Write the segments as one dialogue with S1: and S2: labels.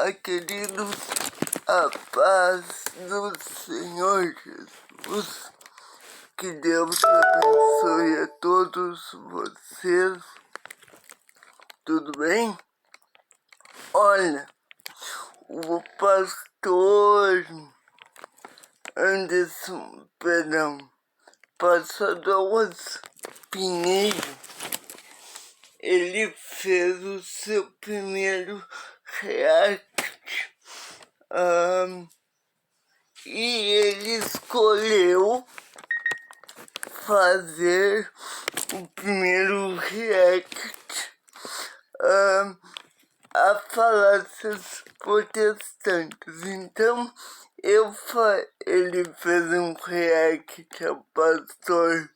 S1: Olá, queridos, a paz do Senhor Jesus, que Deus abençoe a todos vocês, tudo bem? Olha, o pastor pastor Pinheiro, ele fez o seu primeiro react, e ele escolheu fazer o primeiro react a falácias protestantes. Então, ele fez um react ao pastor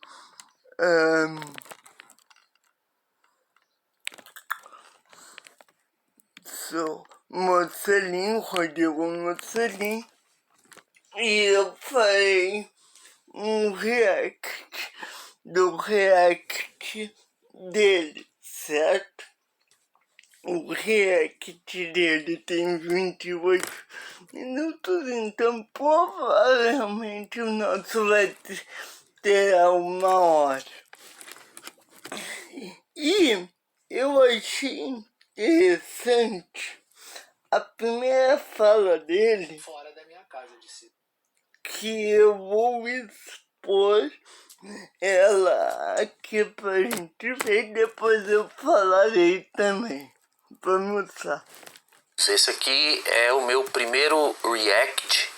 S1: Rodrigo Mocelin, e eu farei um react do react dele, certo? O react dele tem 28 minutos, então provavelmente o nosso vai ter uma hora. E eu achei interessante a primeira fala dele,
S2: fora da minha casa, disse,
S1: que eu vou expor ela aqui pra gente ver, depois eu falarei também. Vamos lá.
S2: esse aqui é o meu primeiro react.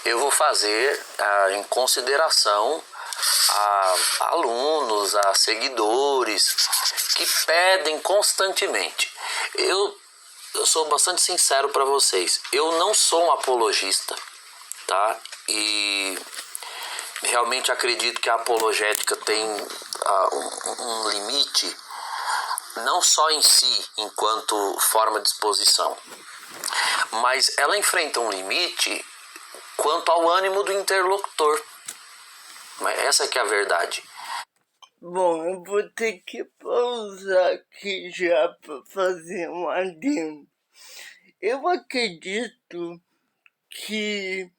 S2: Eu vou fazer em consideração a alunos, a seguidores que pedem constantemente. Eu sou bastante sincero para vocês. Eu não sou um apologista, tá? E realmente acredito que a apologética tem um limite, não só em si, enquanto forma de exposição, mas ela enfrenta um limite quanto ao ânimo do interlocutor. Mas essa que é a verdade.
S1: Bom, eu vou ter que pausar aqui já para fazer um adendo. Eu acredito que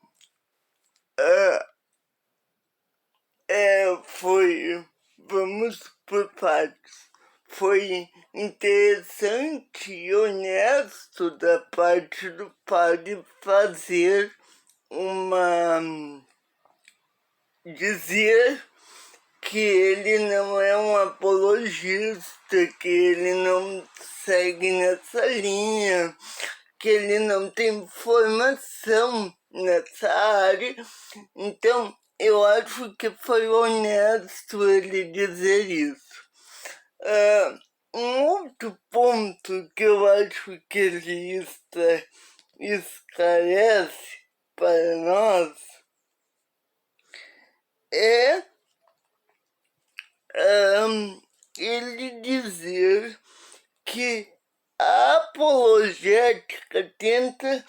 S1: vamos por partes. Foi interessante e honesto da parte do padre dizer que ele não é um apologista, que ele não segue nessa linha, que ele não tem formação nessa área. Então, eu acho que foi honesto ele dizer isso. Um outro ponto que eu acho que ele esclarece para nós é ele dizer que a apologética tenta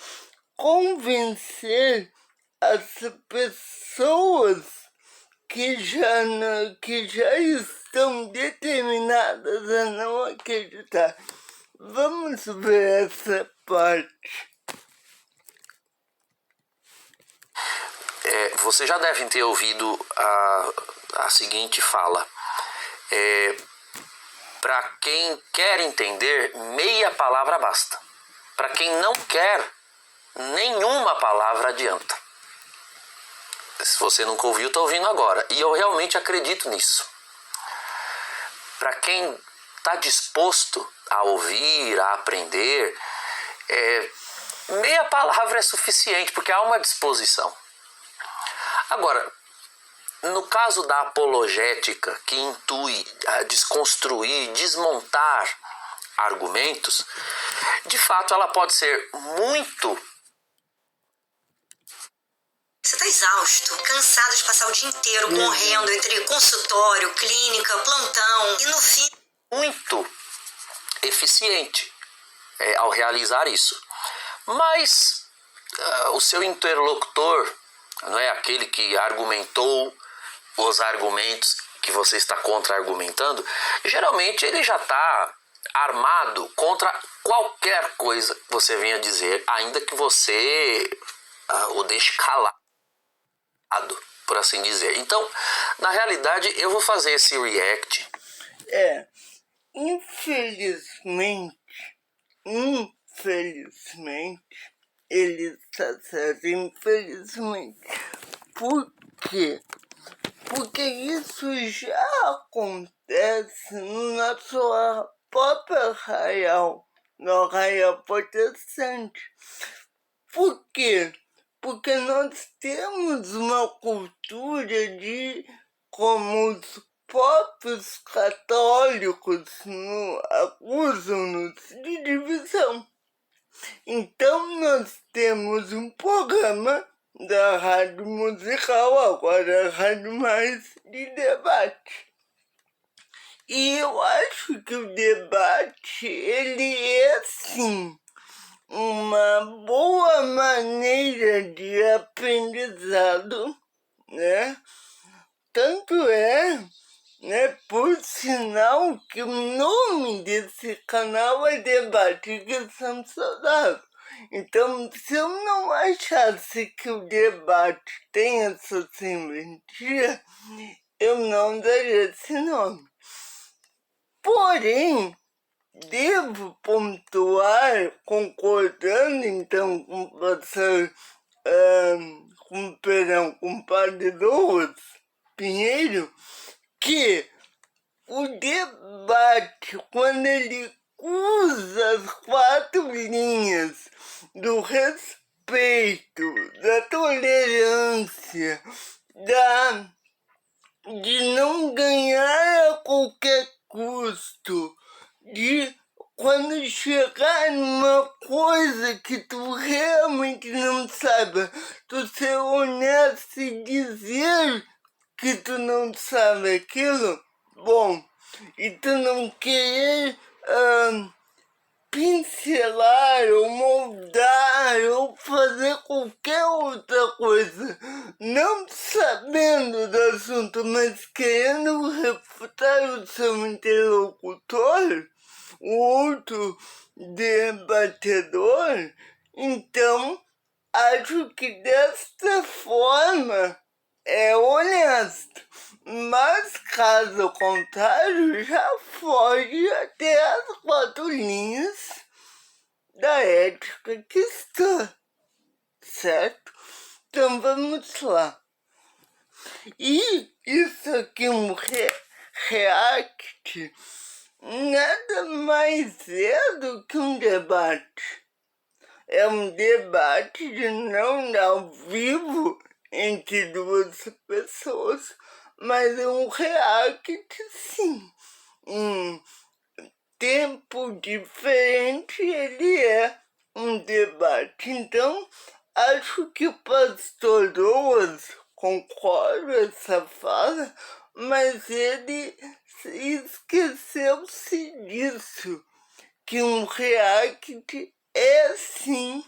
S1: convencer as pessoas que já estão determinadas a não acreditar. Vamos ver essa parte.
S2: Vocês já devem ter ouvido a seguinte fala. Para quem quer entender, meia palavra basta. Para quem não quer, nenhuma palavra adianta. Se você nunca ouviu, está ouvindo agora. E eu realmente acredito nisso. Para quem está disposto a ouvir, a aprender, meia palavra é suficiente, porque há uma disposição. Agora, no caso da apologética, que intui a desconstruir, desmontar argumentos, de fato ela pode ser muito...
S3: Você está exausto, cansado de passar o dia inteiro correndo entre consultório, clínica, plantão e no fim...
S2: muito eficiente ao realizar isso. Mas o seu interlocutor, não é aquele que argumentou os argumentos que você está contra-argumentando, geralmente ele já está armado contra qualquer coisa que você venha dizer, ainda que você o deixe calado, por assim dizer. Então, na realidade, eu vou fazer esse react.
S1: Infelizmente, ele está certo, infelizmente. Por quê? Porque isso já acontece no nosso próprio arraial, no arraial protestante. Por quê? Porque nós temos uma cultura de, como os próprios católicos acusam-nos de divisão. Então nós temos um programa da Rádio Musical, agora a Rádio Mais, de debate. E eu acho que o debate, ele é sim uma boa maneira de aprendizado, né? Tanto é, né, por sinal que o nome desse canal é Debate Cristão Saudável. Então, se eu não achasse que o debate tem essa serventia, eu não daria esse nome. Porém, devo pontuar, concordando então com o professor, com o padre Douglas Pinheiro, que o debate, quando ele usa as 4 linhas do respeito, da tolerância, de não ganhar a qualquer custo, de quando chegar numa coisa que tu realmente não sabe, tu ser honesto e dizer que tu não sabe aquilo, bom, e tu não querer pincelar ou moldar ou fazer qualquer outra coisa, não sabendo do assunto, mas querendo refutar o seu interlocutor, o outro debatedor, então acho que desta forma é honesto, mas caso contrário já foge até as 4 linhas da ética cristã, certo? Então vamos lá. E isso aqui é um react, nada mais é do que um debate. É um debate de não ao vivo entre 2 pessoas, mas é um react sim. Um tempo diferente, ele é um debate. Então, acho que o pastor Douglas concorda essa fala, mas ele esqueceu-se disso, que um react é sim,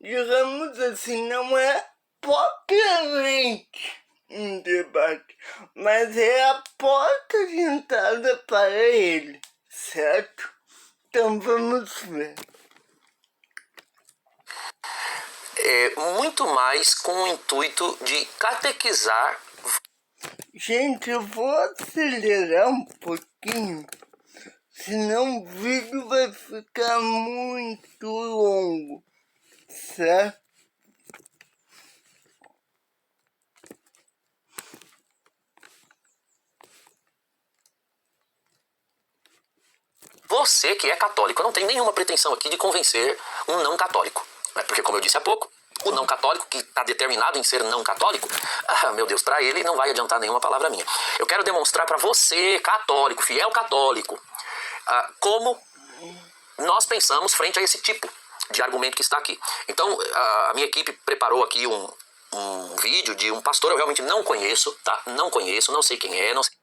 S1: digamos assim, não é propriamente um debate, mas é a porta de entrada para ele, certo? Então vamos ver.
S2: Muito mais com o intuito de catequizar.
S1: Gente, eu vou acelerar um pouquinho, senão o vídeo vai ficar muito longo, certo?
S2: Você que é católico, eu não tenho nenhuma pretensão aqui de convencer um não católico, né? Porque, como eu disse há pouco, o não católico que está determinado em ser não católico, meu Deus, para ele não vai adiantar nenhuma palavra minha. Eu quero demonstrar para você, católico, fiel católico, como nós pensamos frente a esse tipo de argumento que está aqui. Então, a minha equipe preparou aqui um vídeo de um pastor, eu realmente não conheço, tá? Não conheço, não sei quem é, não sei.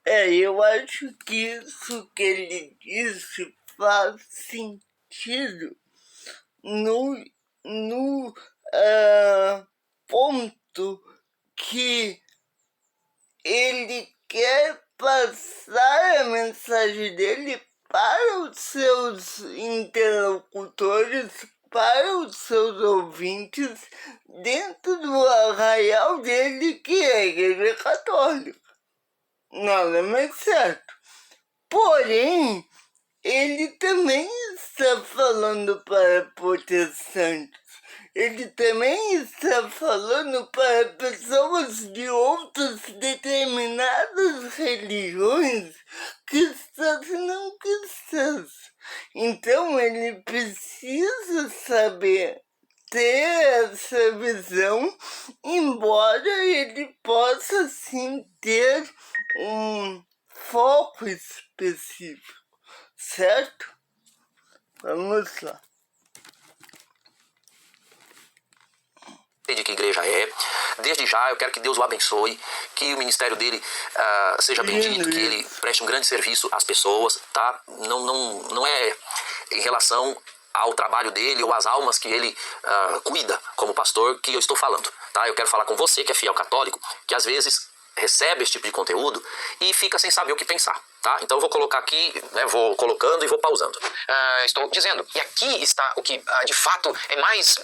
S1: Eu acho que isso que ele disse faz sentido no ponto que ele quer passar passar a mensagem dele para os seus interlocutores, para os seus ouvintes, dentro do arraial dele, que é a Igreja Católica. Nada mais certo. Porém, ele também está falando para protestantes. Ele também está falando para pessoas de outras determinadas religiões, cristãs e não cristãs. Então ele precisa saber ter essa visão, embora ele possa sim ter um foco específico, certo? Vamos lá.
S2: De que igreja é. Desde já eu quero que Deus o abençoe, que o ministério dele seja bendito, que ele preste um grande serviço às pessoas, tá? Não é em relação ao trabalho dele ou às almas que ele cuida como pastor que eu estou falando, tá? Eu quero falar com você que é fiel católico, que às vezes recebe esse tipo de conteúdo e fica sem saber o que pensar, tá? Então eu vou colocar aqui, né, vou colocando e vou pausando. Estou dizendo, e aqui está o que de fato mais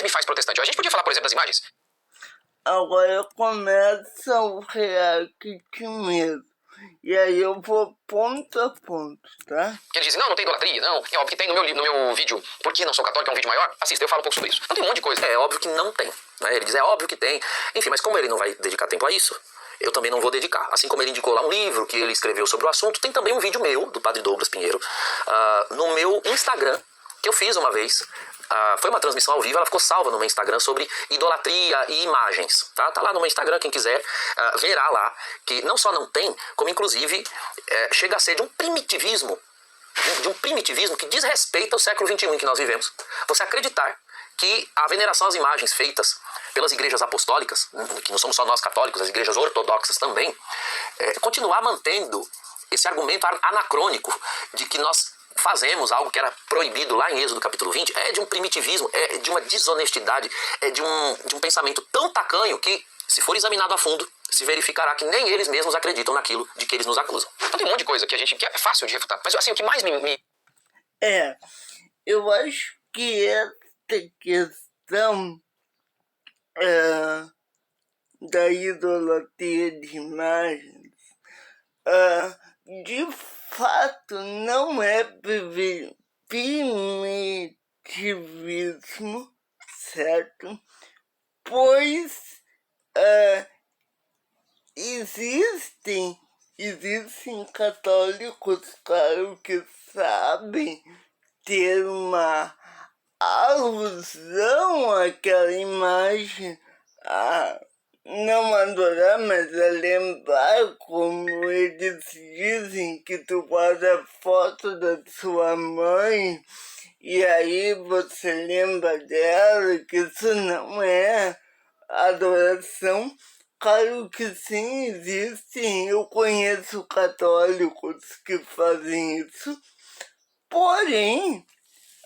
S2: me faz protestante. A gente podia falar, por exemplo, das imagens?
S1: Agora começa o react mesmo. E aí eu vou ponto a ponto, tá?
S2: Que ele diz, não tem idolatria, não. É óbvio que tem no meu vídeo, Por que não sou católico, é um vídeo maior. Assista, eu falo um pouco sobre isso. Não tem um monte de coisa. É óbvio que não tem. Né? Ele diz, é óbvio que tem. Enfim, mas como ele não vai dedicar tempo a isso, eu também não vou dedicar. Assim como ele indicou lá um livro que ele escreveu sobre o assunto, tem também um vídeo meu, do Padre Douglas Pinheiro, no meu Instagram, que eu fiz uma vez. Foi uma transmissão ao vivo, ela ficou salva no meu Instagram sobre idolatria e imagens, tá? Tá lá no meu Instagram, quem quiser verá lá, que não só não tem, como inclusive chega a ser de um primitivismo que desrespeita o século XXI em que nós vivemos. Você acreditar que a veneração às imagens feitas pelas igrejas apostólicas, que não somos só nós católicos, as igrejas ortodoxas também, continuar mantendo esse argumento anacrônico de que nós fazemos algo que era proibido lá em Êxodo capítulo 20, é de um primitivismo, é de uma desonestidade, é de um pensamento tão tacanho que, se for examinado a fundo, se verificará que nem eles mesmos acreditam naquilo de que eles nos acusam. Então tem um monte de coisa que é fácil de refutar, mas assim, o que mais me...
S1: Eu acho que essa questão da idolatria de imagens de fato não é primitivismo, certo? Pois existem católicos, claro, que sabem ter uma alusão àquela imagem, não adorar, mas a lembrar, como eles dizem, que tu guarda foto da sua mãe e aí você lembra dela, que isso não é adoração. Claro que sim, existem, eu conheço católicos que fazem isso, porém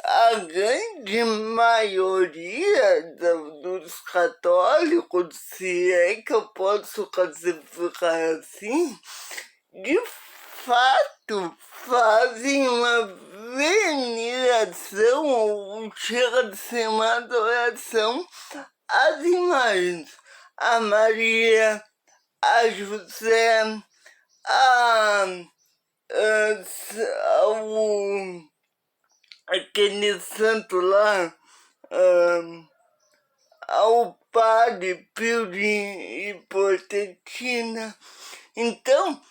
S1: a grande maioria dos católicos, se é que eu posso classificar assim, de fato fazem uma veneração, ou chega a ser uma adoração às imagens, a Maria, a José, aquele santo lá, ao Padre Pio de Hipotetina. Então,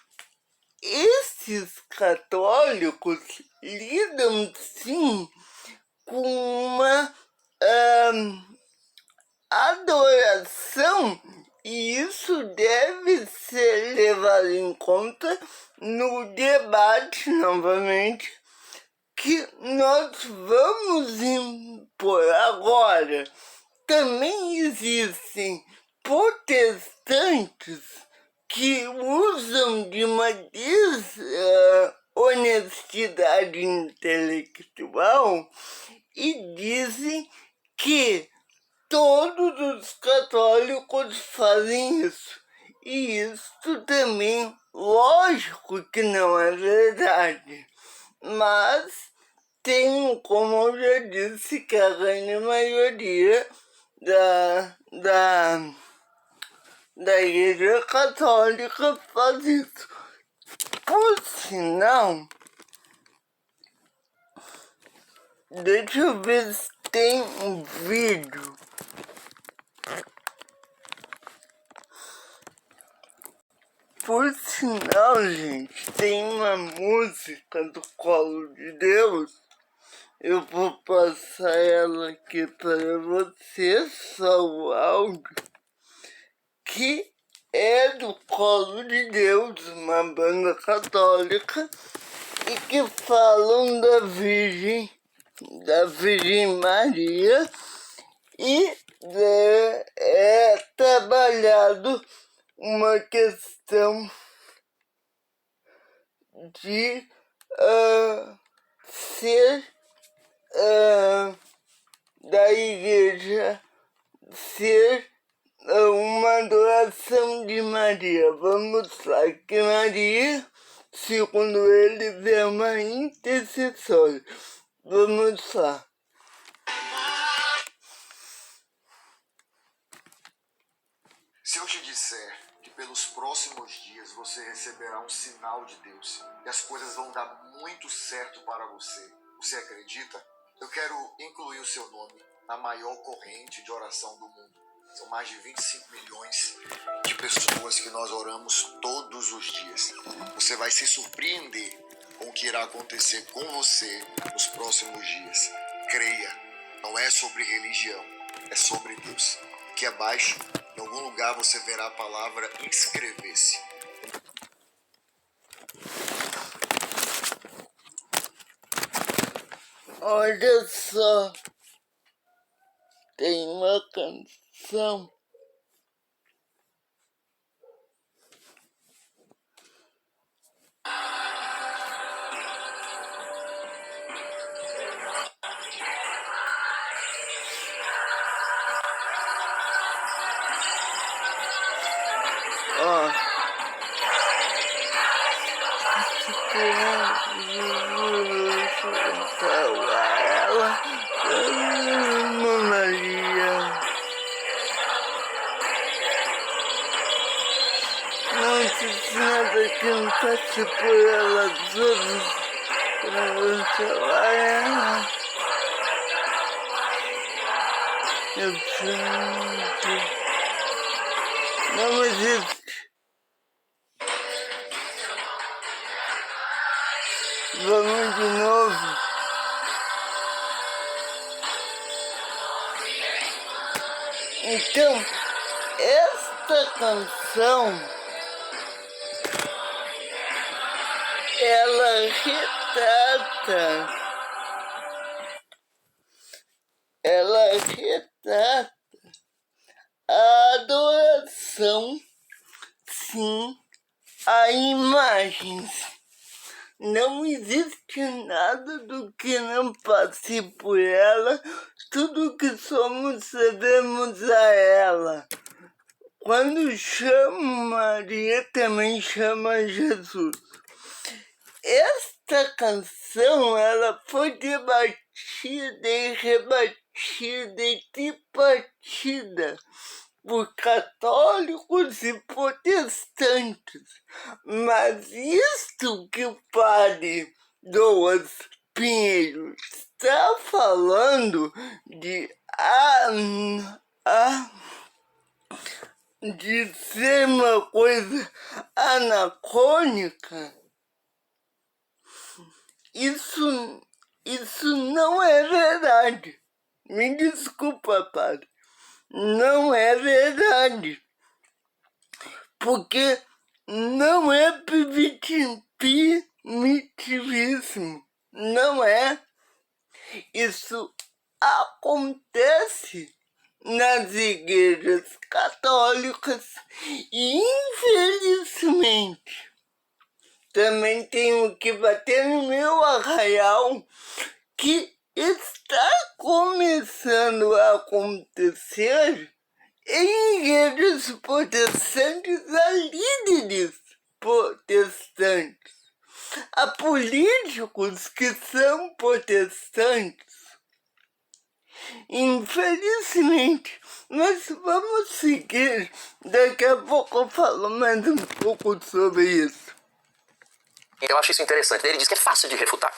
S1: esses católicos lidam sim com uma adoração, e isso deve ser levado em conta no debate, novamente, que nós vamos impor. Agora, também existem protestantes que usam de uma desonestidade intelectual e dizem que todos os católicos fazem isso. E isso também, lógico que não é verdade, mas tem, como eu já disse, que a grande maioria da Igreja Católica faz isso. Por sinal, deixa eu ver se tem um vídeo. Por sinal, gente, tem uma música do Colo de Deus. Eu vou passar ela aqui para você, só o áudio, que é do Colo de Deus, uma banda católica, e que falam da Virgem Maria, e é trabalhado uma questão de ser da igreja, ser uma adoração de Maria. Vamos lá, que Maria, segundo eles, é uma intercessora. Vamos lá.
S4: Se eu te disser que pelos próximos dias você receberá um sinal de Deus e as coisas vão dar muito certo para você, você acredita? Eu quero incluir o seu nome na maior corrente de oração do mundo. São mais de 25 milhões de pessoas que nós oramos todos os dias. Você vai se surpreender com o que irá acontecer com você nos próximos dias. Creia, não é sobre religião, é sobre Deus. Aqui abaixo, em algum lugar, você verá a palavra inscrever-se.
S1: Olha só, tem uma canção. Ó. Maria, não te nada que não passe por ela todos para salvar ela. Eu preciso. Não existe. Vamos de novo. Então, esta canção, ela retrata a adoração, sim, a imagens. Não existe nada do que não passe por ela, tudo que somos devemos a ela. Quando chamo Maria, também chama Jesus. Esta canção, ela foi debatida e rebatida e debatida por católicos e protestantes, mas isto que o padre Douglas Pinheiro está falando de ser uma coisa anacrônica, isso não é verdade. Me desculpa, padre. Não é verdade, porque não é primitivismo, não é. Isso acontece nas igrejas católicas e, infelizmente, também tenho que bater no meu arraial que está começando a acontecer Em igrejas protestantes há líderes protestantes. Há políticos que são protestantes. Infelizmente, mas vamos seguir. Daqui a pouco eu falo mais um pouco sobre isso.
S2: Eu acho isso interessante. Ele diz que é fácil de refutar.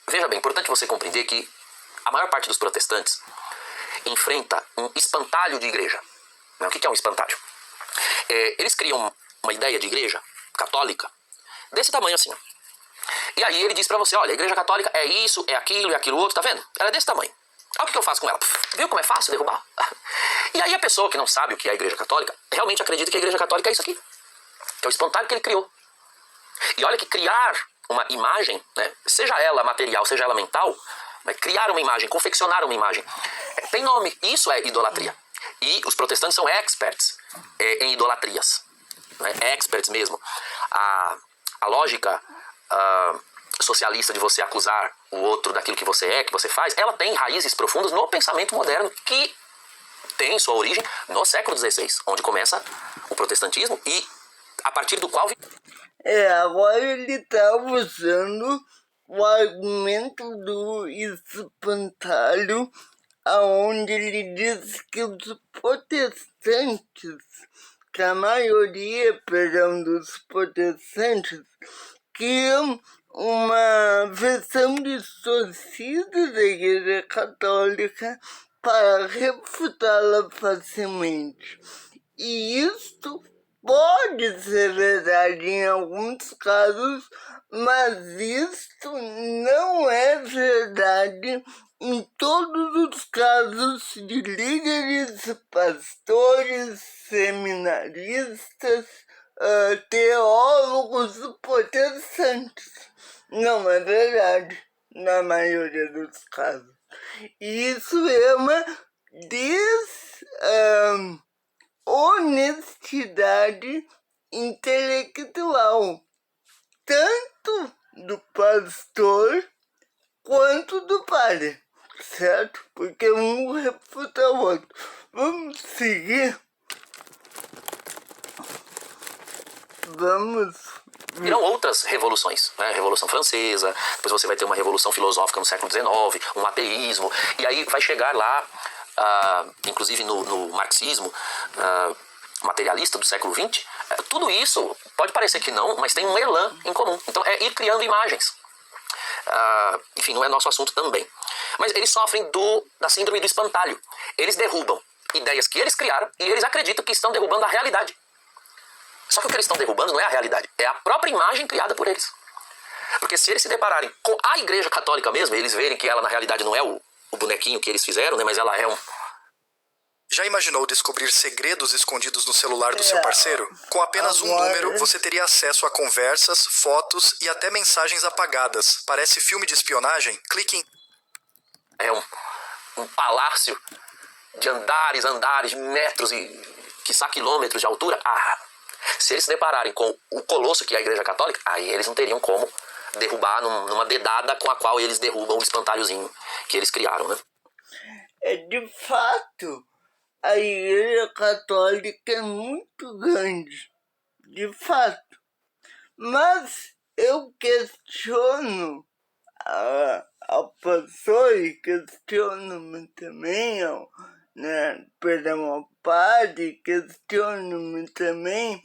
S2: Veja bem, é importante você compreender que a maior parte dos protestantes enfrenta um espantalho de igreja. O que é um espantalho? Eles criam uma ideia de igreja católica desse tamanho assim. E aí ele diz pra você, olha, a igreja católica é isso, é aquilo outro, tá vendo? Ela é desse tamanho. Olha o que eu faço com ela. Viu como é fácil derrubar? E aí a pessoa que não sabe o que é a igreja católica realmente acredita que a igreja católica é isso aqui. Que é o espantalho que ele criou. E olha que criar uma imagem, né, seja ela material, seja ela mental, né, criar uma imagem, confeccionar uma imagem, tem nome. Isso é idolatria. E os protestantes são experts em idolatrias. Né, experts mesmo. A lógica socialista de você acusar o outro daquilo que você é, que você faz, ela tem raízes profundas no pensamento moderno que tem sua origem no século XVI, onde começa o protestantismo e a partir do qual...
S1: Agora ele está usando o argumento do espantalho, aonde ele diz que os protestantes, que a maioria, perdão, dos protestantes, criam uma versão distorcida da Igreja Católica para refutá-la facilmente. E isto pode ser verdade em alguns casos, mas isto não é verdade em todos os casos de líderes, pastores, seminaristas, teólogos protestantes. Não é verdade na maioria dos casos. Isso é uma honestidade intelectual, tanto do pastor quanto do padre, certo? Porque um refuta o outro. Vamos seguir.
S2: Virão outras revoluções, né? Revolução Francesa, depois você vai ter uma revolução filosófica no século XIX, um ateísmo, e aí vai chegar lá, inclusive no marxismo materialista do século XX, tudo isso pode parecer que não, mas tem um elan em comum. Então é ir criando imagens. Enfim, não é nosso assunto também. Mas eles sofrem da síndrome do espantalho. Eles derrubam ideias que eles criaram e eles acreditam que estão derrubando a realidade. Só que o que eles estão derrubando não é a realidade, é a própria imagem criada por eles. Porque se eles se depararem com a igreja católica mesmo, eles verem que ela na realidade não é o bonequinho que eles fizeram, né, mas ela é um...
S5: Já imaginou descobrir segredos escondidos no celular do seu parceiro? Com apenas um número, você teria acesso a conversas, fotos e até mensagens apagadas. Parece filme de espionagem? Clique em...
S2: É um palácio de andares, metros e quiçá quilômetros de altura. Se eles se depararem com o colosso que é a igreja católica, aí eles não teriam como derrubar numa dedada com a qual eles derrubam o espantalhozinho que eles criaram, né?
S1: De fato, a igreja católica é muito grande, de fato. Mas eu questiono ao pastor e questiono-me também ao padre, questiono-me também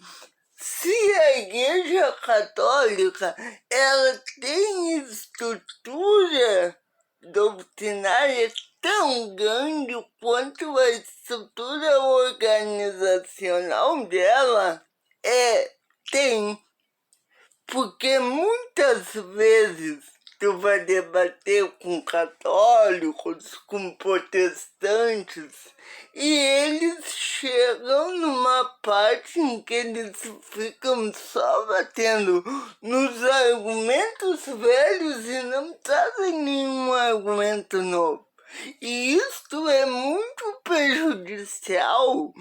S1: se a igreja católica ela tem estrutura doutrinária tão grande quanto a estrutura organizacional dela tem. Porque muitas vezes tu vai debater com católicos, com protestantes, e eles chegam numa parte em que eles ficam só batendo nos argumentos velhos e não trazem nenhum argumento novo. E isto é muito prejudicial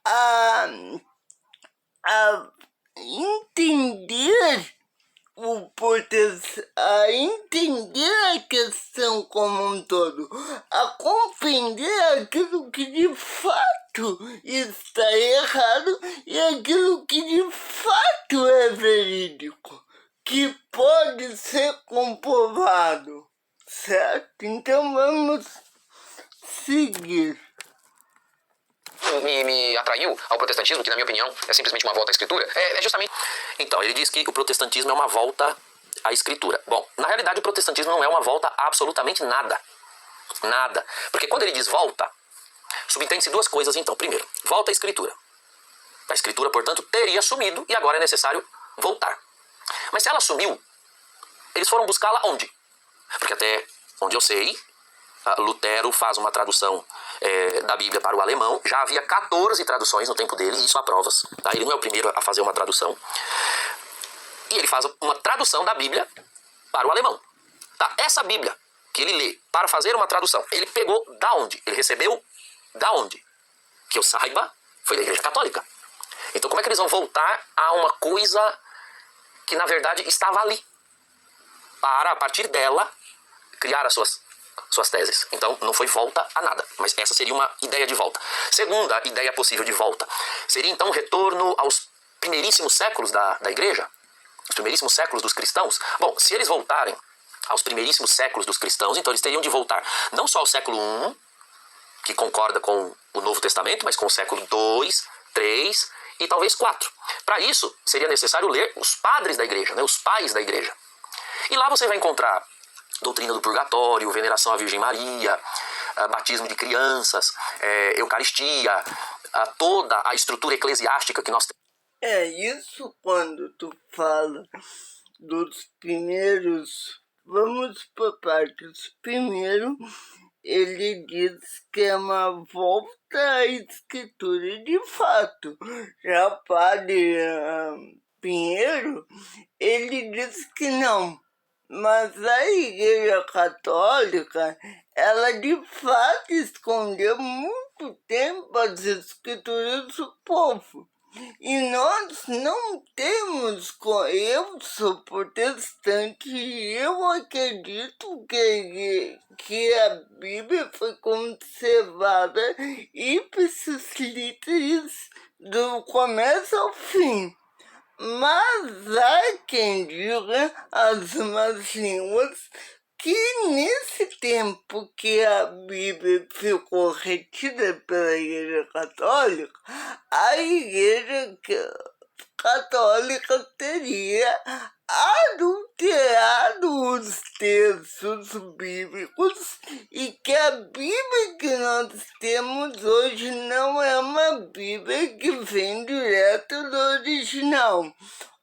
S1: a entender o a entender a questão como um todo, a compreender aquilo que de fato está errado e aquilo que de fato é verídico, que pode ser comprovado, certo? Então vamos seguir.
S2: Me atraiu ao protestantismo, que na minha opinião é simplesmente uma volta à escritura, é justamente... Então, ele diz que o protestantismo é uma volta à escritura. Bom, na realidade o protestantismo não é uma volta a absolutamente nada. Nada. Porque quando ele diz volta, subentende-se duas coisas então. Primeiro, volta à escritura. A escritura, portanto, teria sumido e agora é necessário voltar. Mas se ela sumiu, eles foram buscá-la onde? Porque até onde eu sei, Lutero faz uma tradução da Bíblia para o alemão. Já havia 14 traduções no tempo dele, e isso há provas. Tá? Ele não é o primeiro a fazer uma tradução. E ele faz uma tradução da Bíblia para o alemão. Tá? Essa Bíblia que ele lê para fazer uma tradução, ele pegou da onde? Ele recebeu da onde? Que eu saiba, foi da Igreja Católica. Então como é que eles vão voltar a uma coisa que na verdade estava ali? Para, a partir dela, criar as suas teses. Então não foi volta a nada, mas essa seria uma ideia de volta. Segunda ideia possível de volta seria então um retorno aos primeiríssimos séculos da igreja, os primeiríssimos séculos dos cristãos. Bom, se eles voltarem aos primeiríssimos séculos dos cristãos, então eles teriam de voltar não só ao século I, que concorda com o Novo Testamento, mas com o século II, III e talvez IV. Para isso seria necessário ler os padres da igreja, né, os pais da igreja. E lá você vai encontrar doutrina do purgatório, veneração à Virgem Maria, batismo de crianças, Eucaristia, toda a estrutura eclesiástica que nós temos.
S1: É isso quando tu fala dos primeiros, vamos por partes. Primeiro, ele diz que é uma volta à escritura de fato. Já o padre Pinheiro, ele diz que não. Mas a Igreja Católica, ela de fato escondeu muito tempo as escrituras do povo. E nós não temos, eu sou protestante e eu acredito que a Bíblia foi conservada ipsis literis do começo ao fim. Mas há quem diga as más línguas que nesse tempo que a Bíblia ficou retida pela Igreja Católica, a Igreja Católica teria adulterado os textos bíblicos e que a Bíblia que nós temos hoje não é uma Bíblia que vem direto do original.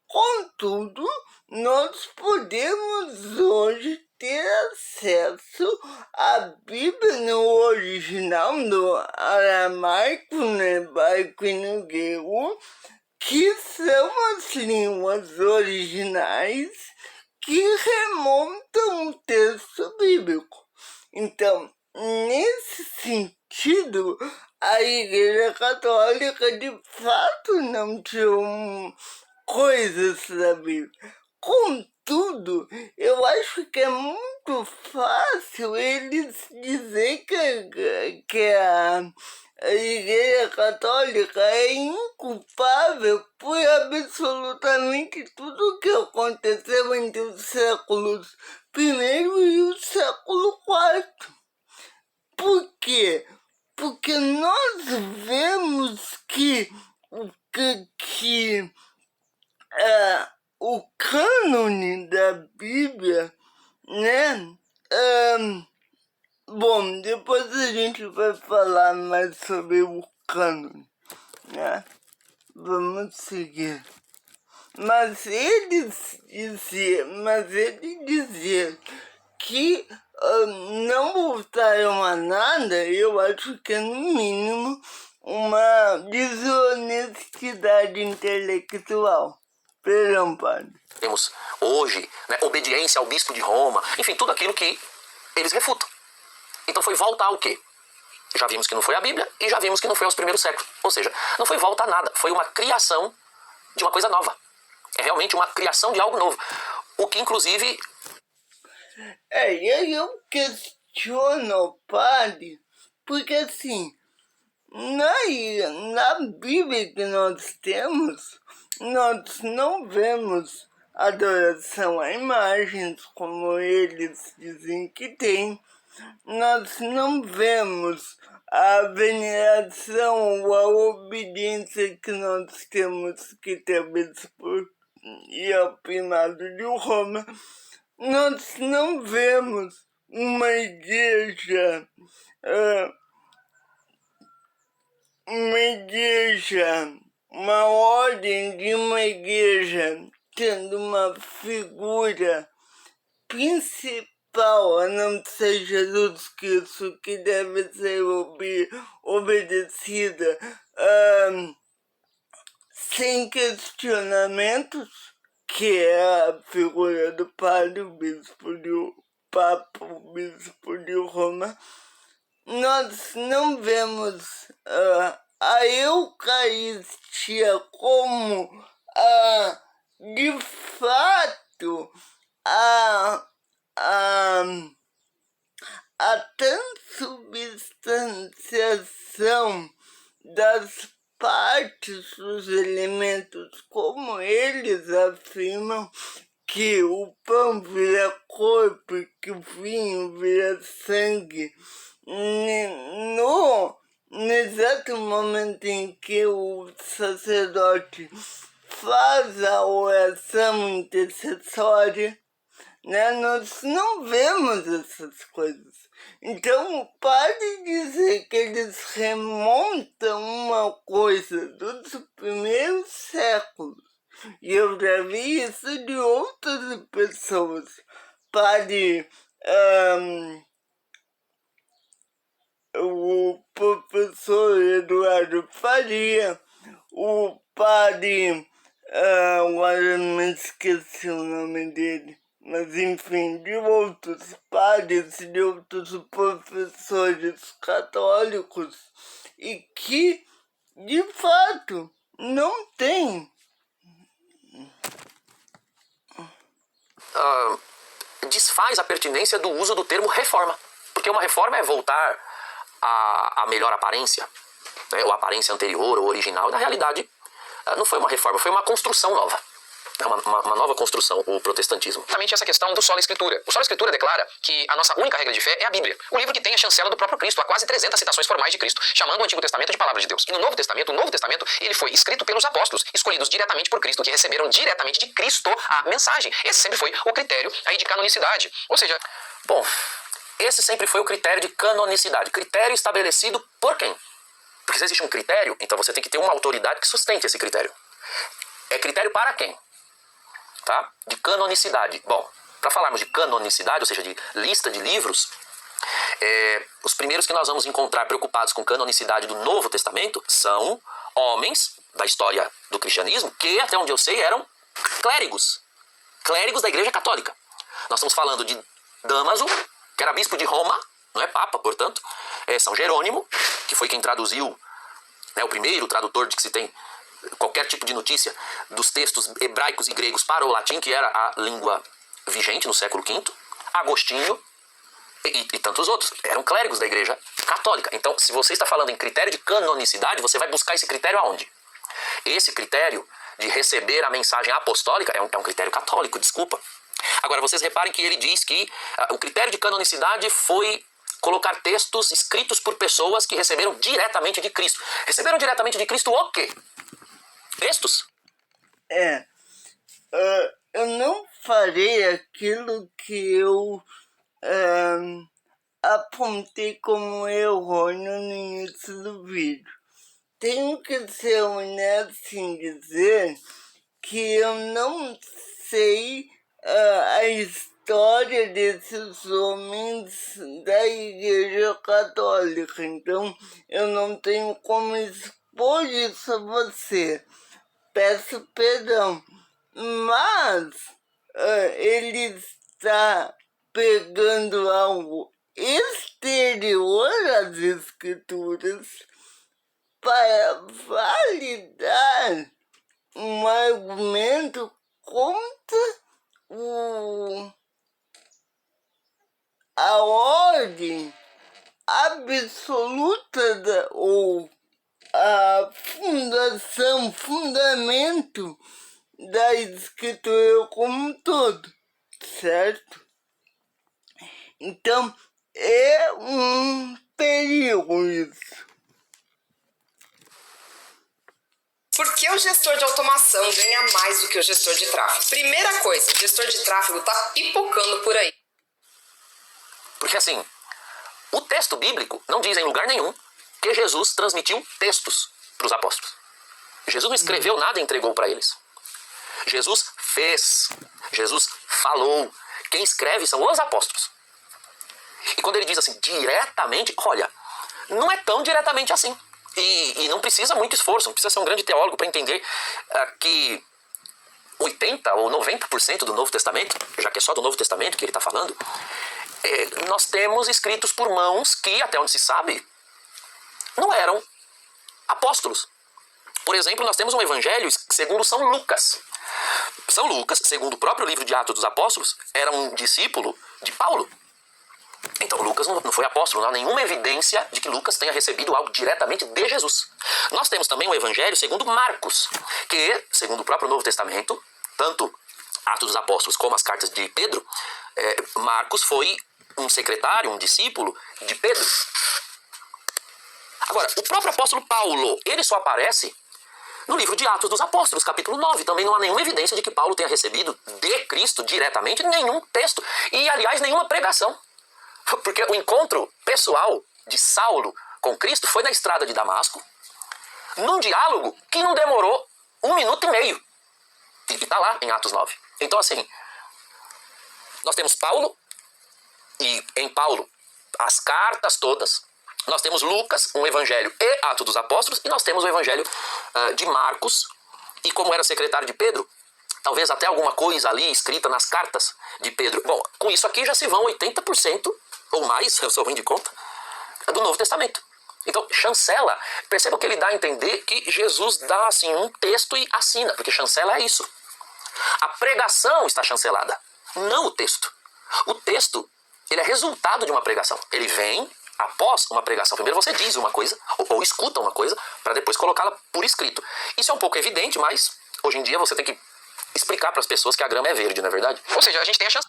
S1: Contudo, nós podemos hoje ter acesso à Bíblia no original, no aramaico, no hebraico e no grego, que são as línguas originais que remontam o texto bíblico. Então, nesse sentido, a Igreja Católica de fato não tirou coisas da Bíblia. Contudo, eu acho que é muito fácil eles dizer que a Igreja Católica é inculpável por absolutamente tudo que aconteceu entre os séculos I e o século IV. Por quê? Porque nós vemos que o cânone da Bíblia, né? Bom, depois a gente vai falar mais sobre o cânone, né? Vamos seguir. Mas ele dizia que não voltaram a nada, eu acho que é no mínimo uma desonestidade intelectual. Perdão, padre.
S2: Temos hoje, né, obediência ao bispo de Roma, enfim, tudo aquilo que eles refutam. Então foi volta ao quê? Já vimos que não foi a Bíblia e já vimos que não foi aos primeiros séculos. Ou seja, não foi volta a nada, foi uma criação de uma coisa nova. É realmente uma criação de algo novo. O que, inclusive,
S1: E aí eu questiono o padre, porque assim, na Bíblia que nós temos, nós não vemos adoração a imagens como eles dizem que tem. Nós não vemos a veneração ou a obediência que nós temos que ter por e ao primado de Roma. Nós não vemos uma igreja, uma ordem de uma igreja tendo uma figura principal, a não ser Jesus Cristo, que deve ser obedecida sem questionamentos, que é a figura do padre, o bispo de Papa, o bispo de Roma. Nós não vemos a Eucaristia como de fato a transubstanciação das partes dos elementos, como eles afirmam que o pão vira corpo, que o vinho vira sangue. No exato momento em que o sacerdote faz a oração intercessória, né, nós não vemos essas coisas. Então, o padre dizer que eles remontam uma coisa dos primeiros séculos, e eu já vi isso de outras pessoas, padre, o professor Eduardo Faria, o padre, agora me esqueci o nome dele, mas enfim, de outros padres, de outros professores católicos, e que, de fato, não tem.
S2: desfaz a pertinência do uso do termo reforma. Porque uma reforma é voltar à melhor aparência, né, ou aparência anterior ou original. Na realidade, não foi uma reforma, foi uma construção nova. Uma nova construção, o protestantismo.
S6: Exatamente essa questão do sola escritura. O sola escritura declara que a nossa única regra de fé é a Bíblia, o livro que tem a chancela do próprio Cristo, há quase 300 citações formais de Cristo, chamando o Antigo Testamento de palavra de Deus. E no Novo Testamento, ele foi escrito pelos apóstolos, escolhidos diretamente por Cristo, que receberam diretamente de Cristo a mensagem. Esse sempre foi o critério aí de canonicidade. Ou seja,
S2: bom, esse sempre foi o critério de canonicidade. Critério estabelecido por quem? Porque se existe um critério, então você tem que ter uma autoridade que sustente esse critério. É critério para quem? Tá? De canonicidade. Bom, para falarmos de canonicidade, ou seja, de lista de livros, os primeiros que nós vamos encontrar preocupados com canonicidade do Novo Testamento são homens da história do cristianismo que, até onde eu sei, eram clérigos da Igreja Católica. Nós estamos falando de Damaso, que era bispo de Roma, não é papa, portanto, São Jerônimo, que foi quem traduziu, né, o primeiro tradutor de que se tem qualquer tipo de notícia dos textos hebraicos e gregos para o latim, que era a língua vigente no século V, Agostinho e tantos outros. Eram clérigos da Igreja Católica. Então, se você está falando em critério de canonicidade, você vai buscar esse critério aonde? Esse critério de receber a mensagem apostólica é um critério católico, desculpa. Agora, vocês reparem que ele diz que o critério de canonicidade foi colocar textos escritos por pessoas que receberam diretamente de Cristo. Receberam diretamente de Cristo o quê? Textos?
S1: Eu não farei aquilo que eu apontei como errôneo no início do vídeo. Tenho que ser honesto em dizer que eu não sei a história desses homens da Igreja Católica, então eu não tenho como expor isso a você. Peço perdão, mas ele está pegando algo exterior às escrituras para validar um argumento contra o absoluta ou a fundação, fundamento da escritura como um todo, certo? Então, é um perigo isso.
S7: Por que o gestor de automação ganha mais do que o gestor de tráfego? Primeira coisa, o gestor de tráfego tá pipocando por aí.
S2: Porque assim, o texto bíblico não diz em lugar nenhum que Jesus transmitiu textos para os apóstolos. Jesus não escreveu nada e entregou para eles. Jesus fez, Jesus falou. Quem escreve são os apóstolos. E quando ele diz assim, diretamente, olha, não é tão diretamente assim. E não precisa muito esforço, não precisa ser um grande teólogo para entender que 80% ou 90% do Novo Testamento, já que é só do Novo Testamento que ele está falando, nós temos escritos por mãos que, até onde se sabe, não eram apóstolos. Por exemplo, nós temos um evangelho segundo São Lucas. São Lucas, segundo o próprio livro de Atos dos Apóstolos, era um discípulo de Paulo. Então Lucas não foi apóstolo, não há nenhuma evidência de que Lucas tenha recebido algo diretamente de Jesus. Nós temos também o evangelho segundo Marcos, que, segundo o próprio Novo Testamento, tanto Atos dos Apóstolos como as cartas de Pedro, Marcos foi um secretário, um discípulo de Pedro. Agora, o próprio apóstolo Paulo, ele só aparece no livro de Atos dos Apóstolos, capítulo 9. Também não há nenhuma evidência de que Paulo tenha recebido de Cristo diretamente nenhum texto. E, aliás, nenhuma pregação. Porque o encontro pessoal de Saulo com Cristo foi na estrada de Damasco, num diálogo que não demorou 1 minuto e meio. E está lá em Atos 9. Então, assim, nós temos Paulo, e em Paulo as cartas todas. Nós temos Lucas, um evangelho e Atos dos Apóstolos, e nós temos o evangelho de Marcos, e como era secretário de Pedro, talvez até alguma coisa ali escrita nas cartas de Pedro. Bom, com isso aqui já se vão 80% ou mais, eu sou ruim de conta, do Novo Testamento. Então, chancela, perceba que ele dá a entender que Jesus dá assim um texto e assina, porque chancela é isso. A pregação está chancelada, não o texto. O texto, ele é resultado de uma pregação. Ele vem após uma pregação. Primeiro você diz uma coisa, ou escuta uma coisa, para depois colocá-la por escrito. Isso é um pouco evidente, mas hoje em dia você tem que explicar para as pessoas que a grama é verde, não é verdade? Ou seja, a gente tem a chance...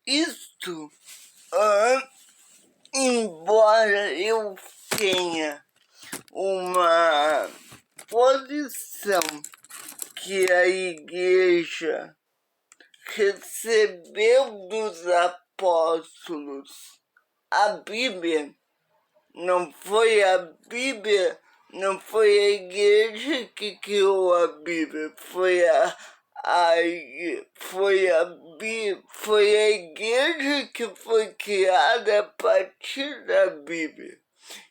S1: Isto, embora eu tenha uma posição que a igreja recebeu dos apóstolos, a Bíblia, não foi a Bíblia, não foi a igreja que criou a Bíblia, foi a igreja que foi criada a partir da Bíblia.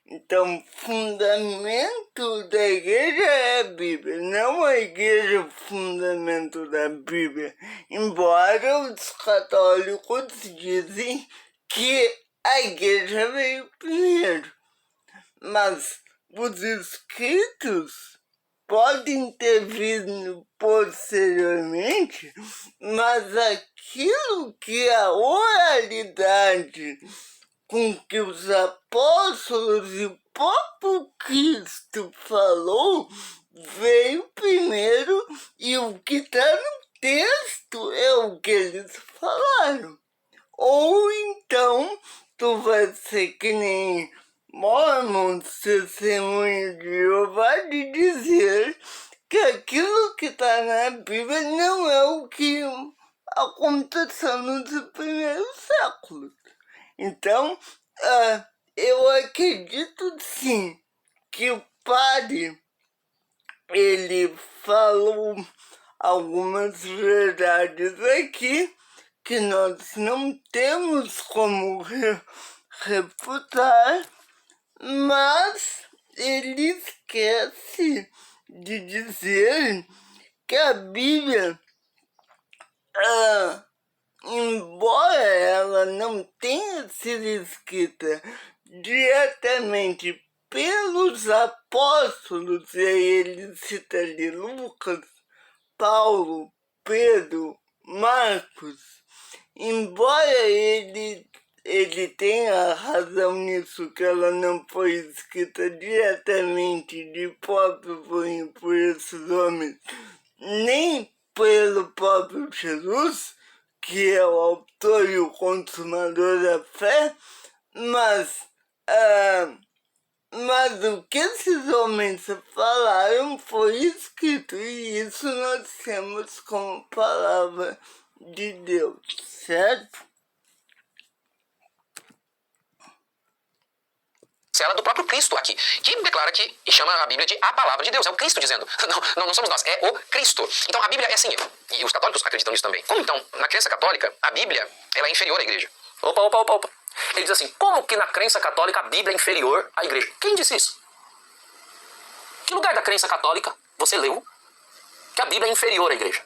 S1: Então, o fundamento da igreja é a Bíblia, não a igreja o fundamento da Bíblia. Embora os católicos dizem que a igreja veio primeiro. Mas os escritos podem ter vindo posteriormente, mas aquilo que a oralidade com que os apóstolos e o próprio Cristo falou veio primeiro, e o que está no texto é o que eles falaram. Ou então tu vai ser que nem Mormons, testemunho de Jeová, de dizer que aquilo que está na Bíblia não é o que aconteceu nos primeiros séculos. Então, eu acredito sim que o padre, ele falou algumas verdades aqui que nós não temos como refutar, mas ele esquece de dizer que a Bíblia, embora ela não tenha sido escrita diretamente pelos apóstolos, e aí ele cita ali Lucas, Paulo, Pedro, Marcos, embora ele tem a razão nisso, que ela não foi escrita diretamente de próprio punho por esses homens, nem pelo próprio Jesus, que é o autor e o consumador da fé, mas o que esses homens falaram foi escrito, e isso nós temos como palavra de Deus, certo?
S6: Chancela do próprio Cristo aqui, que declara que e chama a Bíblia de a palavra de Deus. É o Cristo dizendo. Não somos nós, é o Cristo. Então a Bíblia é assim, e os católicos acreditam nisso também. Como então, na crença católica, a Bíblia ela é inferior à igreja? Opa. Ele diz assim, como que na crença católica a Bíblia é inferior à igreja? Quem disse isso? Que lugar da crença católica você leu que a Bíblia é inferior à igreja?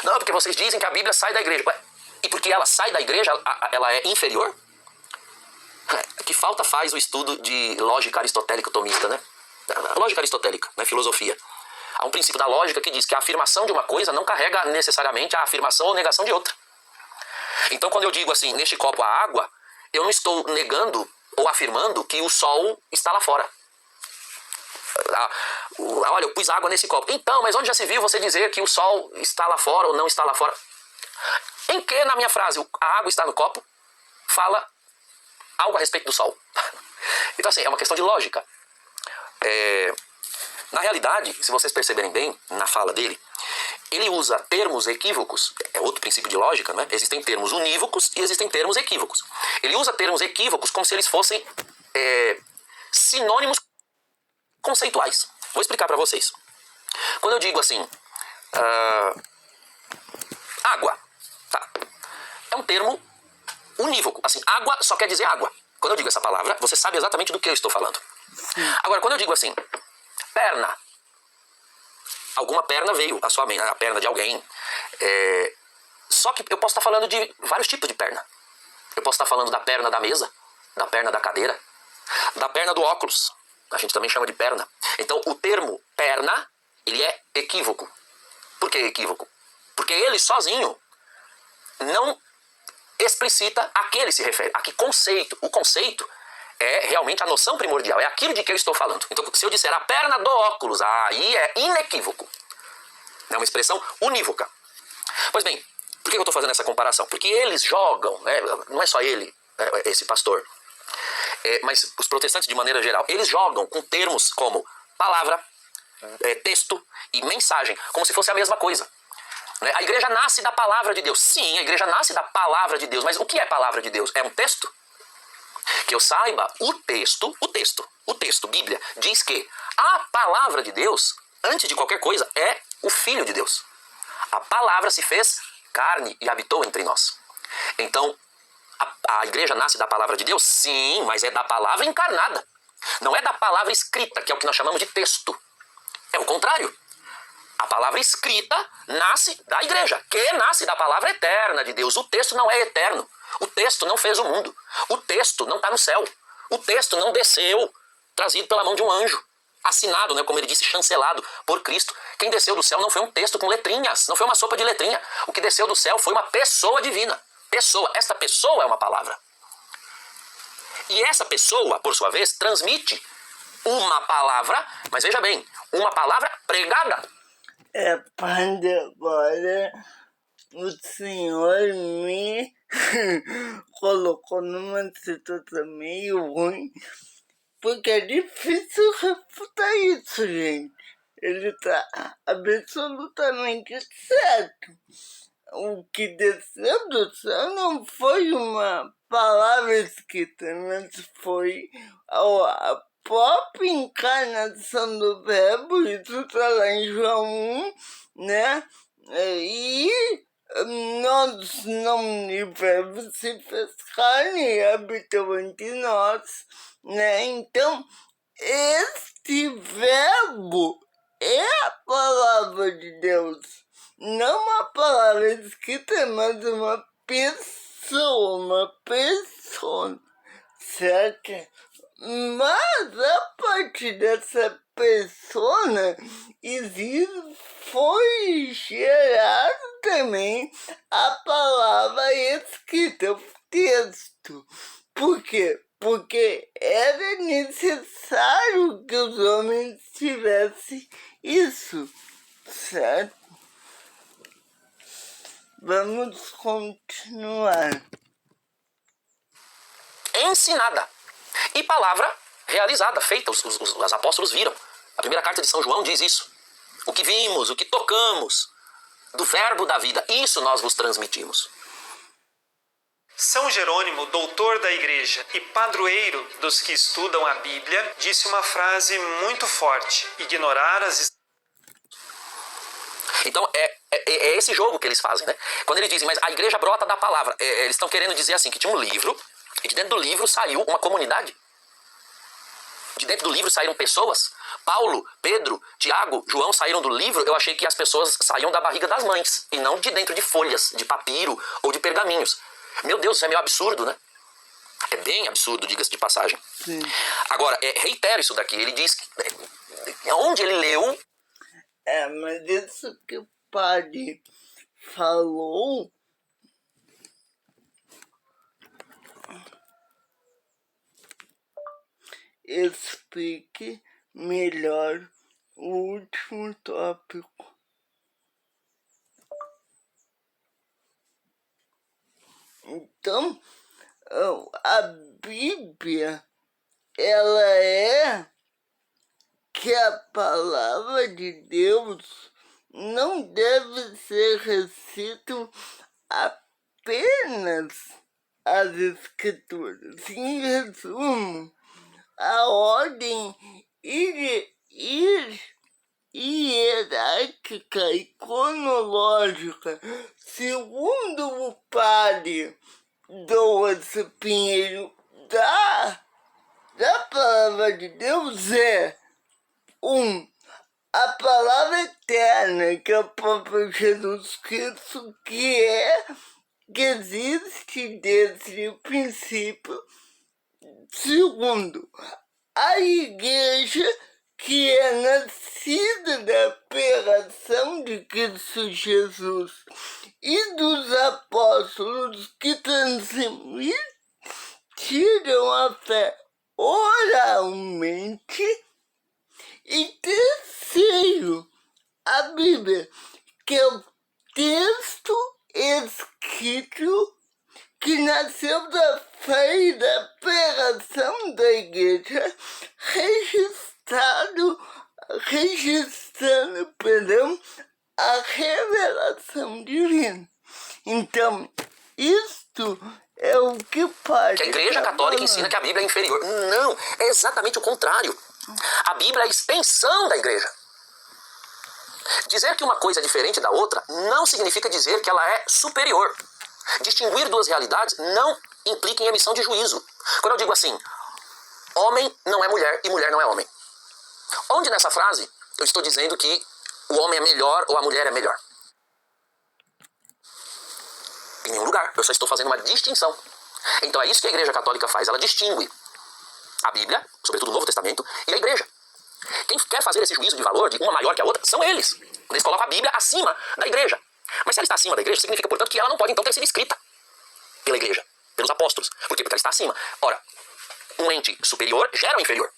S6: Não, porque vocês dizem que a Bíblia sai da igreja. Ué, e porque ela sai da igreja, ela é inferior? Que falta faz o estudo de lógica aristotélica tomista, né? Lógica aristotélica, né? Filosofia. Há um princípio da lógica que diz que a afirmação de uma coisa não carrega necessariamente a afirmação ou negação de outra. Então, quando eu digo assim, neste copo há água, eu não estou negando ou afirmando que o sol está lá fora. Olha, eu pus água nesse copo. Então, mas onde já se viu você dizer que o sol está lá fora ou não está lá fora? Em que, na minha frase, a água está no copo, fala algo a respeito do sol. Então, assim, é uma questão de lógica. Na realidade, se vocês perceberem bem, na fala dele, ele usa termos equívocos, é outro princípio de lógica, né? Existem termos unívocos e existem termos equívocos. Ele usa termos equívocos como se eles fossem sinônimos conceituais. Vou explicar para vocês. Quando eu digo assim, água, tá? É um termo unívoco. Assim, água só quer dizer água. Quando eu digo essa palavra, você sabe exatamente do que eu estou falando. Agora, quando eu digo assim, perna, alguma perna veio à sua mente, a perna de alguém. Só que eu posso estar falando de vários tipos de perna. Eu posso estar falando da perna da mesa, da perna da cadeira, da perna do óculos. A gente também chama de perna. Então, o termo perna, ele é equívoco. Por que equívoco? Porque ele sozinho não explicita a que ele se refere, a que conceito. O conceito é realmente a noção primordial, é aquilo de que eu estou falando. Então, se eu disser a perna do óculos, aí é inequívoco. É uma expressão unívoca. Pois bem, por que eu estou fazendo essa comparação? Porque eles jogam, né, não é só ele, esse pastor, mas os protestantes de maneira geral, eles jogam com termos como palavra, texto e mensagem, como se fosse a mesma coisa. A igreja nasce da palavra de Deus. Sim, a igreja nasce da palavra de Deus. Mas o que é palavra de Deus? É um texto? Que eu saiba, o texto, Bíblia, diz que a palavra de Deus, antes de qualquer coisa, é o Filho de Deus. A palavra se fez carne e habitou entre nós. Então, a igreja nasce da palavra de Deus? Sim, mas é da palavra encarnada. Não é da palavra escrita, que é o que nós chamamos de texto. É o contrário. A palavra escrita nasce da igreja, que nasce da palavra eterna de Deus. O texto não é eterno. O texto não fez o mundo. O texto não está no céu. O texto não desceu, trazido pela mão de um anjo. Assinado, né, como ele disse, chancelado por Cristo. Quem desceu do céu não foi um texto com letrinhas, não foi uma sopa de letrinha. O que desceu do céu foi uma pessoa divina. Pessoa. Esta pessoa é uma palavra. E essa pessoa, por sua vez, transmite uma palavra, mas veja bem, uma palavra pregada.
S1: Padre, agora o senhor me colocou numa situação meio ruim, porque é difícil refutar isso, gente. Ele tá absolutamente certo. O que desceu do céu não foi uma palavra escrita, mas foi a própria encarnação do verbo, isso está lá em João 1, né? E nós não, o verbo se fez carne e habitou entre nós, né? Então, este verbo é a palavra de Deus, não uma palavra escrita, mas uma pessoa, certo? Mas a partir dessa persona foi gerado também a palavra escrita. texto. Por quê? Porque era necessário que os homens tivessem isso, certo? Vamos continuar.
S2: Ensinada. E palavra realizada, feita. Os apóstolos viram. A primeira carta de São João diz isso. O que vimos, o que tocamos, do verbo da vida, isso nós vos transmitimos.
S8: São Jerônimo, doutor da Igreja e padroeiro dos que estudam a Bíblia, disse uma frase muito forte: ignorar as...
S2: Então é esse jogo que eles fazem, né? Quando eles dizem, mas a igreja brota da palavra, eles estão querendo dizer assim, que tinha um livro, e de dentro do livro saiu uma comunidade. De dentro do livro saíram pessoas. Paulo, Pedro, Tiago, João saíram do livro. Eu achei que as pessoas saíam da barriga das mães, e não de dentro de folhas, de papiro ou de pergaminhos. Meu Deus, isso é meio absurdo, né? É bem absurdo, diga-se de passagem.
S1: Sim.
S2: Agora, reitero isso daqui. Ele diz que onde ele leu...
S1: Mas isso que o padre falou explique melhor o último tópico. Então, a Bíblia, ela é que a palavra de Deus não deve ser recito apenas as escrituras. Em resumo, a ordem hierárquica e cronológica, segundo o padre Douglas Pinheiro, da palavra de Deus é a palavra eterna, que é o próprio Jesus Cristo, que existe desde o princípio. Segundo, a igreja, que é nascida da pregação de Cristo Jesus e dos apóstolos que transmitiram a fé oralmente. E terceiro, a Bíblia, que é o texto escrito que nasceu da fé e da pregação da igreja, registrando a revelação divina. Então, isto é o que pode...
S2: Que a Igreja Católica ensina que a Bíblia é inferior. Não, é exatamente o contrário. A Bíblia é a extensão da igreja. Dizer que uma coisa é diferente da outra não significa dizer que ela é superior. Distinguir duas realidades não implica em emissão de juízo. Quando eu digo assim, homem não é mulher e mulher não é homem. Onde nessa frase eu estou dizendo que o homem é melhor ou a mulher é melhor? Em nenhum lugar. Eu só estou fazendo uma distinção. Então é isso que a Igreja Católica faz. Ela distingue a Bíblia, sobretudo o Novo Testamento, e a Igreja. Quem quer fazer esse juízo de valor de uma maior que a outra são eles. Eles colocam a Bíblia acima da Igreja. Mas se ela está acima da Igreja, significa, portanto, que ela não pode, então, ter sido escrita pela Igreja, pelos apóstolos. Por quê? Porque ela está acima. Ora, um ente superior gera um inferior.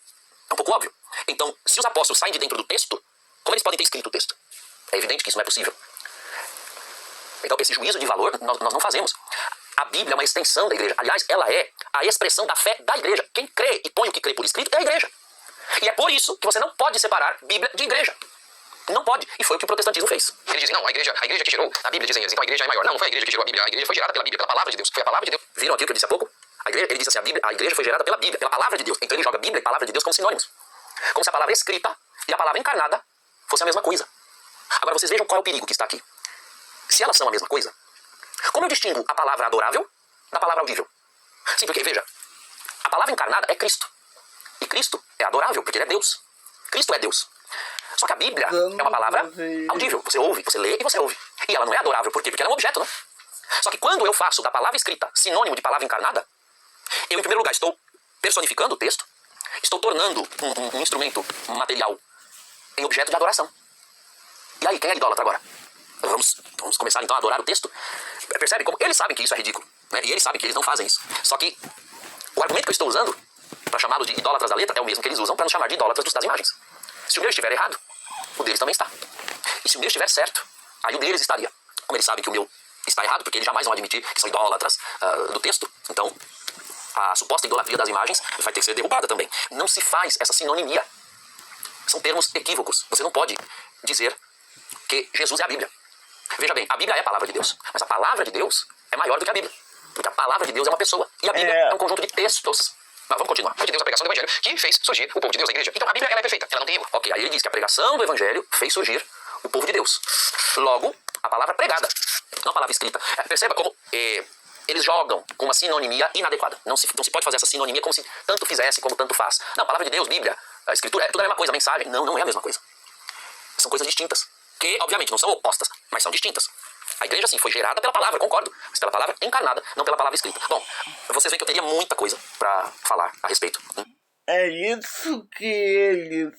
S2: É um pouco óbvio. Então, se os apóstolos saem de dentro do texto, como eles podem ter escrito o texto? É evidente que isso não é possível. Então, esse juízo de valor nós não fazemos. A Bíblia é uma extensão da igreja. Aliás, ela é a expressão da fé da igreja. Quem crê e põe o que crê por escrito é a igreja. E é por isso que você não pode separar Bíblia de igreja. Não pode. E foi o que o protestantismo fez. Eles dizem, não, a igreja que gerou a Bíblia, dizem eles, então a igreja é maior. Não, não foi a igreja que gerou a Bíblia. A igreja foi gerada pela Bíblia, pela palavra de Deus. Foi a palavra de Deus. Viram aquilo que eu disse há pouco? Ele disse assim, a igreja foi gerada pela Bíblia, pela palavra de Deus. Então ele joga Bíblia e palavra de Deus como sinônimos. Como se a palavra escrita e a palavra encarnada fosse a mesma coisa. Agora vocês vejam qual é o perigo que está aqui. Se elas são a mesma coisa, como eu distingo a palavra adorável da palavra audível? Sim, porque, veja, a palavra encarnada é Cristo. E Cristo é adorável, porque ele é Deus. Cristo é Deus. Só que a Bíblia é uma palavra audível. Você ouve, você lê e você ouve. E ela não é adorável, por quê? Porque ela é um objeto, né? Só que quando eu faço da palavra escrita sinônimo de palavra encarnada, eu, em primeiro lugar, estou personificando o texto, estou tornando um instrumento material em objeto de adoração. E aí, quem é idólatra agora? Vamos começar então a adorar o texto. Percebe como eles sabem que isso é ridículo. né? E eles sabem que eles não fazem isso. Só que o argumento que eu estou usando para chamá-los de idólatras da letra é o mesmo que eles usam para nos chamar de idólatras das imagens. Se o meu estiver errado, o deles também está. E se o meu estiver certo, aí o deles estaria. Como eles sabem que o meu está errado, porque eles jamais vão admitir que são idólatras do texto, então a suposta idolatria das imagens vai ter que ser derrubada também. Não se faz essa sinonimia. São termos equívocos. Você não pode dizer que Jesus é a Bíblia. Veja bem, a Bíblia é a palavra de Deus, mas a palavra de Deus é maior do que a Bíblia. Porque a palavra de Deus é uma pessoa, e a Bíblia é um conjunto de textos. Mas vamos continuar. Foi de Deus a pregação do Evangelho que fez surgir o povo de Deus, a igreja. Então a Bíblia ela é perfeita, ela não tem erro. Ok, aí ele diz que a pregação do Evangelho fez surgir o povo de Deus. Logo, a palavra pregada, não a palavra escrita. Perceba como eles jogam com uma sinonimia inadequada. Não se pode fazer essa sinonimia como se tanto fizesse como tanto faz. Não, a palavra de Deus, Bíblia, a Escritura, é tudo a mesma coisa, a mensagem. Não é a mesma coisa. São coisas distintas, que obviamente não são opostas, mas são distintas. A igreja, sim, foi gerada pela palavra, concordo, mas pela palavra encarnada, não pela palavra escrita. Bom, vocês veem que eu teria muita coisa para falar a respeito.
S1: É isso que eles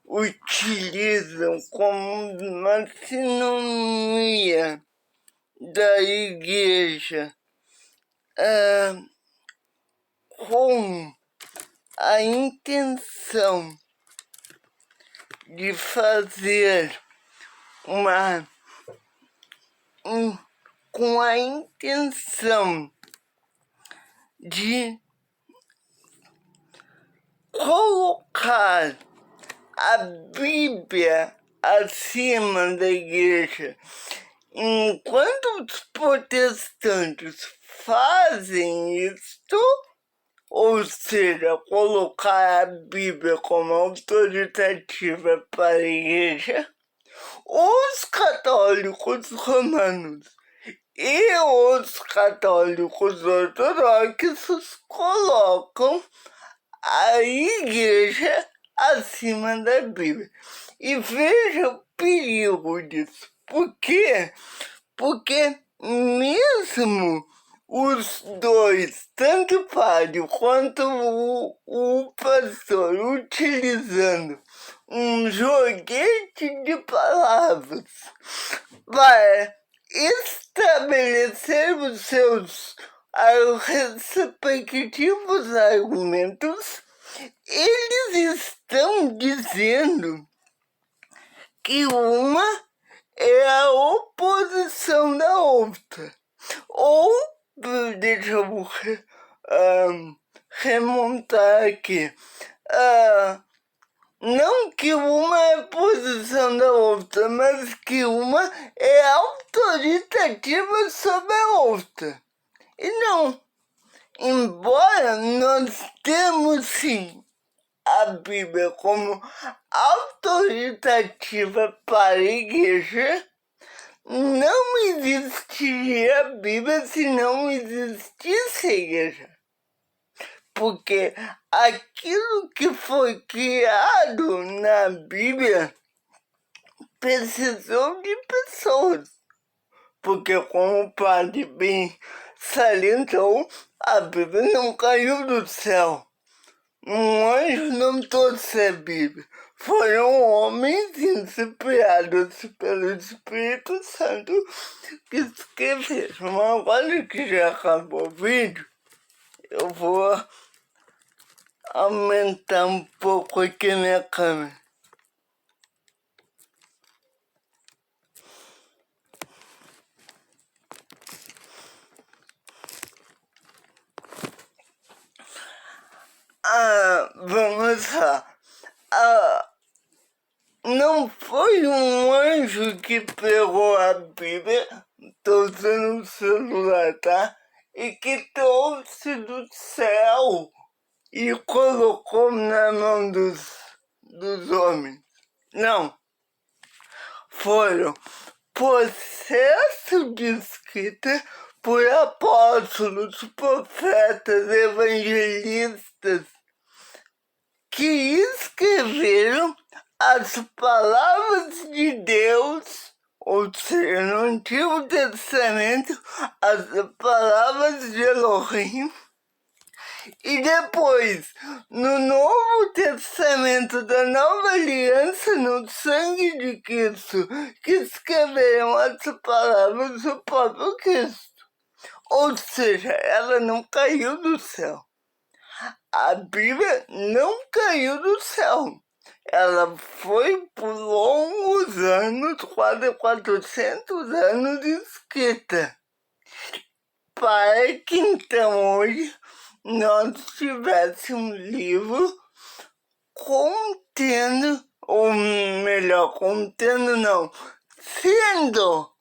S1: utilizam como uma sintonia da igreja, com a intenção de fazer com a intenção de colocar a Bíblia acima da igreja. Enquanto os protestantes fazem isto, ou seja, colocar a Bíblia como autoritativa para a igreja, os católicos romanos e os católicos ortodoxos colocam a igreja acima da Bíblia. E veja o perigo disso. Por quê? Porque mesmo os dois, tanto o padre quanto o pastor, utilizando um joguete de palavras para estabelecer os seus respectivos argumentos, eles estão dizendo que uma é a oposição da outra. Ou, deixa eu remontar aqui, não que uma é a posição da outra, mas que uma é autoritativa sobre a outra. E não, embora nós temos sim a Bíblia como autoritativa para a igreja, não existiria a Bíblia se não existisse a igreja. Porque aquilo que foi criado na Bíblia precisou de pessoas. Porque, como o padre bem salientou, a Bíblia não caiu do céu. Um anjo não trouxe a Bíblia. Foram homens inspirados pelo Espírito Santo que escreveram. Mas agora que já acabou o vídeo, eu vou aumentar um pouco aqui minha câmera. Vamos lá. Não foi um anjo que pegou a Bíblia, tô usando o celular, tá? E que trouxe do céu e colocou na mão dos homens. Não. Foram processos de escrita por apóstolos, profetas, evangelistas, que escreveram as palavras de Deus, ou seja, no Antigo Testamento, as palavras de Elohim, e depois, no Novo Testamento da Nova Aliança, no sangue de Cristo, que escreveram as palavras do próprio Cristo. Ou seja, ela não caiu do céu. A Bíblia não caiu do céu. Ela foi por longos anos, quase 400 anos escrita, para que então hoje nós tivéssemos um livro contendo, ou melhor, contendo não, sendo,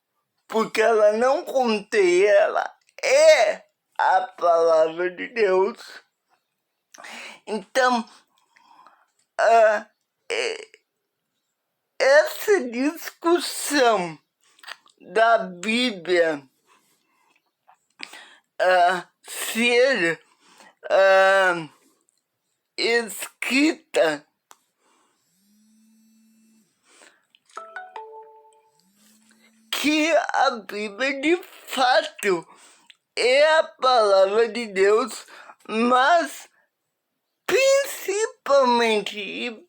S1: porque ela não contém, ela é a palavra de Deus. Então, essa discussão da Bíblia ser escrita que a Bíblia de fato é a palavra de Deus, mas principalmente e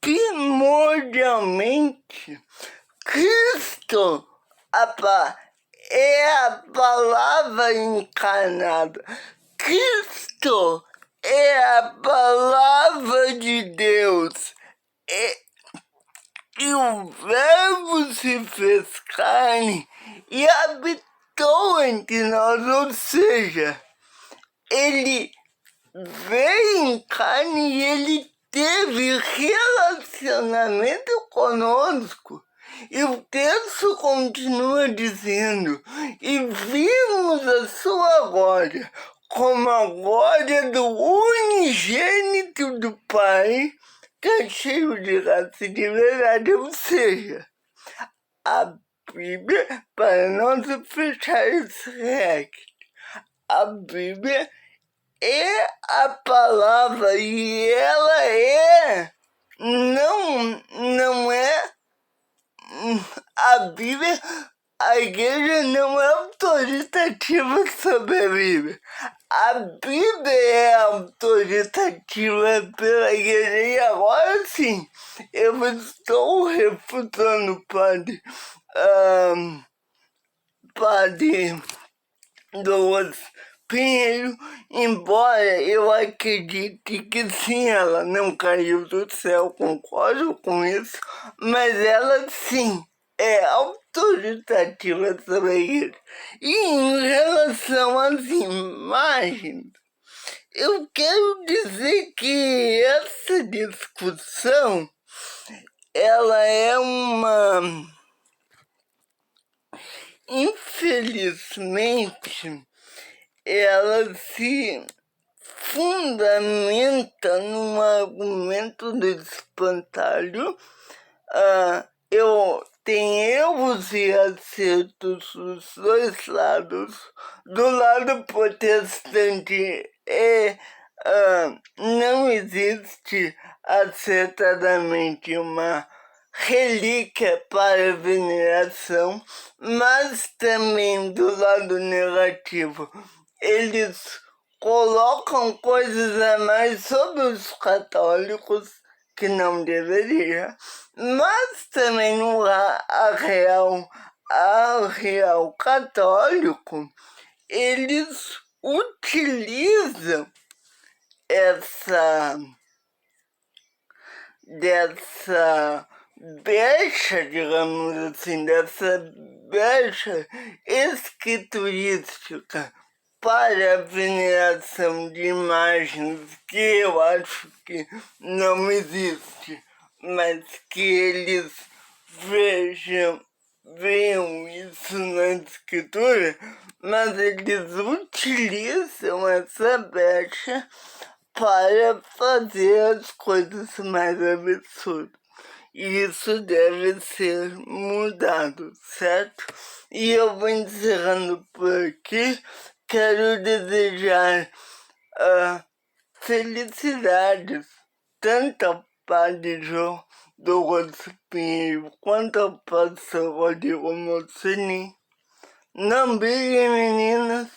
S1: primordialmente Cristo é a palavra encarnada. Cristo é a palavra de Deus. E o Verbo se fez carne e habitou entre nós, ou seja, ele veio em carne e ele teve relacionamento conosco. E o texto continua dizendo: e vimos a sua glória, como a glória do unigênito do Pai, que é cheio de graça e de verdade. Ou seja, a Bíblia, para nós fechar esse react, a Bíblia é a palavra e ela não é a Bíblia, a igreja não é autoritativa sobre a Bíblia. A Bíblia é autoritativa pela igreja. E agora sim, eu estou refutando o padre Douglas Pinheiro, embora eu acredite que sim, ela não caiu do céu, concordo com isso, mas ela sim é autoritativa sobre a igreja. E em relação às imagens, eu quero dizer que essa discussão, ela é infelizmente, ela se fundamenta num argumento do espantalho. Eu tenho erros e acertos dos dois lados. Do lado protestante não existe acertadamente uma relíquia para veneração, mas também do lado negativo eles colocam coisas a mais sobre os católicos que não deveria, mas também no arreal católico eles utilizam dessa brecha, digamos assim, dessa brecha escriturística para a veneração de imagens que eu acho que não existe, mas que eles vejam isso na escritura, mas eles utilizam essa brecha para fazer as coisas mais absurdas. E isso deve ser mudado, certo? E eu vou encerrando por aqui. Quero desejar felicidades tanto ao Padre João Douglas Pinheiro quanto ao pastor Rodrigo Mocini. Não briguem, meninas,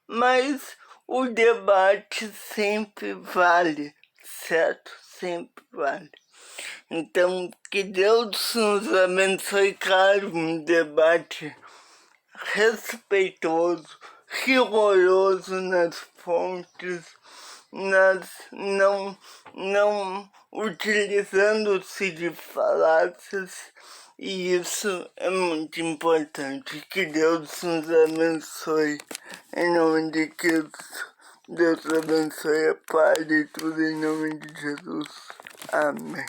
S1: mas o debate sempre vale, certo sempre vale. Então, que Deus nos abençoe, claro, um debate respeitoso, rigoroso nas fontes, não utilizando-se de falácias, e isso é muito importante. Que Deus nos abençoe, em nome de Cristo. Deus abençoe a paz e tudo em nome de Jesus. Amém.